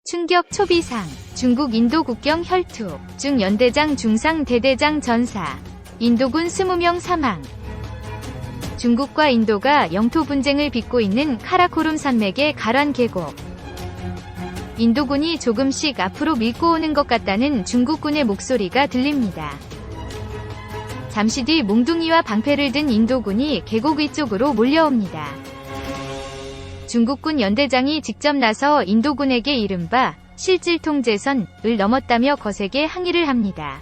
충격 초비상. 중국 인도 국경 혈투. 중연대장 중상 대대장 전사. 인도군 20명 사망. 중국과 인도가 영토 분쟁을 빚고 있는 카라코룸 산맥의 가란 계곡. 인도군이 조금씩 앞으로 밀고 오는 것 같다는 중국군의 목소리가 들립니다. 잠시 뒤 몽둥이와 방패를 든 인도군이 계곡 위쪽으로 몰려옵니다. 중국군 연대장이 직접 나서 인도군에게 이른바 실질통제선을 넘었다며 거세게 항의를 합니다.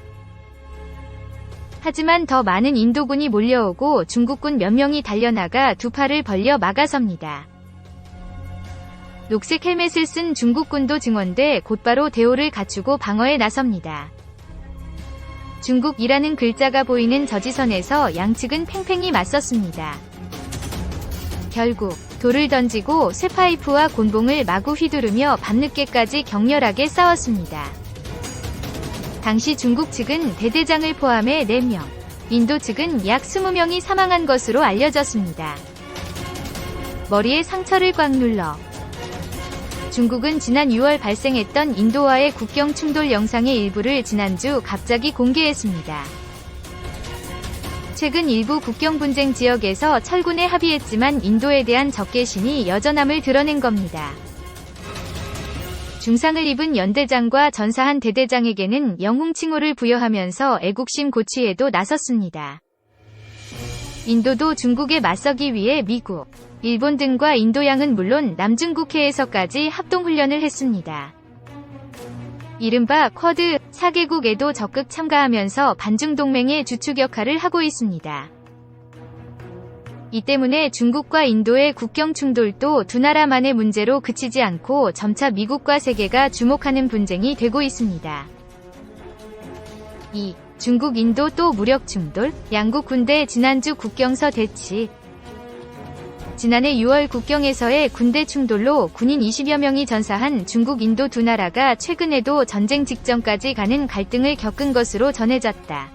하지만 더 많은 인도군이 몰려오고 중국군 몇 명이 달려나가 두 팔을 벌려 막아섭니다. 녹색 헬멧을 쓴 중국군도 증원돼 곧바로 대오를 갖추고 방어에 나섭니다. 중국이라는 글자가 보이는 저지선에서 양측은 팽팽히 맞섰습니다. 결국 돌을 던지고 쇠파이프와 곤봉을 마구 휘두르며 밤늦게까지 격렬하게 싸웠습니다. 당시 중국 측은 대대장을 포함해 4명, 인도 측은 약 20명이 사망한 것으로 알려졌습니다. 머리에 상처를 꽉 눌러. 중국은 지난 6월 발생했던 인도와의 국경 충돌 영상의 일부를 지난주 갑자기 공개했습니다. 최근 일부 국경 분쟁 지역에서 철군에 합의했지만 인도에 대한 적개심이 여전함을 드러낸 겁니다. 중상을 입은 연대장과 전사한 대대장에게는 영웅 칭호를 부여하면서 애국심 고취에도 나섰습니다. 인도도 중국에 맞서기 위해 미국, 일본 등과 인도양은 물론 남중국해에서까지 합동훈련을 했습니다. 이른바 쿼드 4개국에도 적극 참가하면서 반중동맹의 주축 역할을 하고 있습니다. 이 때문에 중국과 인도의 국경 충돌도 두 나라만의 문제로 그치지 않고 점차 미국과 세계가 주목하는 분쟁이 되고 있습니다. 2. 중국 인도 또 무력 충돌? 양국 군대 지난주 국경서 대치. 지난해 6월 국경에서의 군대 충돌로 군인 20여 명이 전사한 중국 인도 두 나라가 최근에도 전쟁 직전까지 가는 갈등을 겪은 것으로 전해졌다.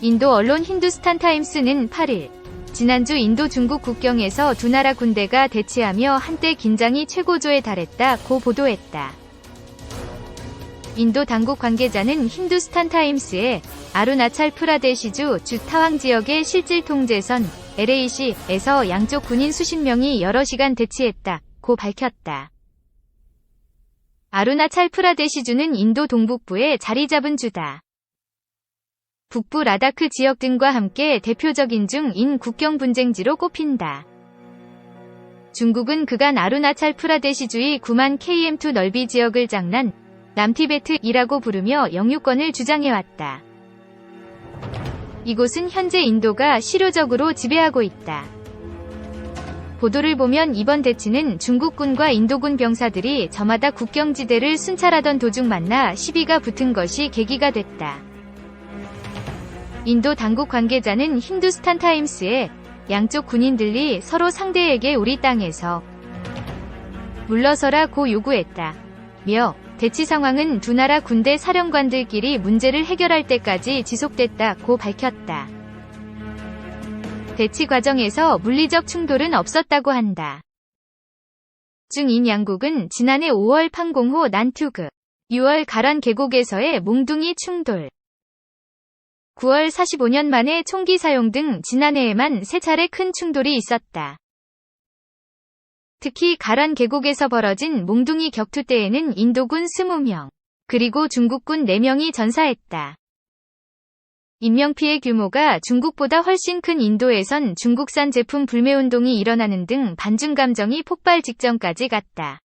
인도 언론 힌두스탄 타임스는 8일, 지난주 인도 중국 국경에서 두 나라 군대가 대치하며 한때 긴장이 최고조에 달했다고 보도했다. 인도 당국 관계자는 힌두스탄 타임스에 아루나찰 프라데시주 주 타왕 지역의 실질 통제선 LAC에서 양쪽 군인 수십 명이 여러 시간 대치했다고 밝혔다. 아루나찰 프라데시주는 인도 동북부에 자리 잡은 주다. 북부 라다크 지역 등과 함께 대표적인 중인 국경 분쟁지로 꼽힌다. 중국은 그간 아루나찰 프라데시주의 9만 km2 넓이 지역을 장난, 남티베트이라고 부르며 영유권을 주장해왔다. 이곳은 현재 인도가 실효적으로 지배하고 있다. 보도를 보면 이번 대치는 중국군과 인도군 병사들이 저마다 국경지대를 순찰하던 도중 만나 시비가 붙은 것이 계기가 됐다. 인도 당국 관계자는 힌두스탄 타임스에 양쪽 군인들이 서로 상대에게 우리 땅에서 물러서라고 요구했다. 며 대치 상황은 두 나라 군대 사령관들끼리 문제를 해결할 때까지 지속됐다고 밝혔다. 대치 과정에서 물리적 충돌은 없었다고 한다. 중인 양국은 지난해 5월 판공호 난투급, 6월 가란 계곡에서의 몽둥이 충돌, 9월 45년 만에 총기 사용 등 지난해에만 3차례 큰 충돌이 있었다. 특히 가란 계곡에서 벌어진 몽둥이 격투 때에는 인도군 20명, 그리고 중국군 4명이 전사했다. 인명피해 규모가 중국보다 훨씬 큰 인도에선 중국산 제품 불매운동이 일어나는 등 반중 감정이 폭발 직전까지 갔다.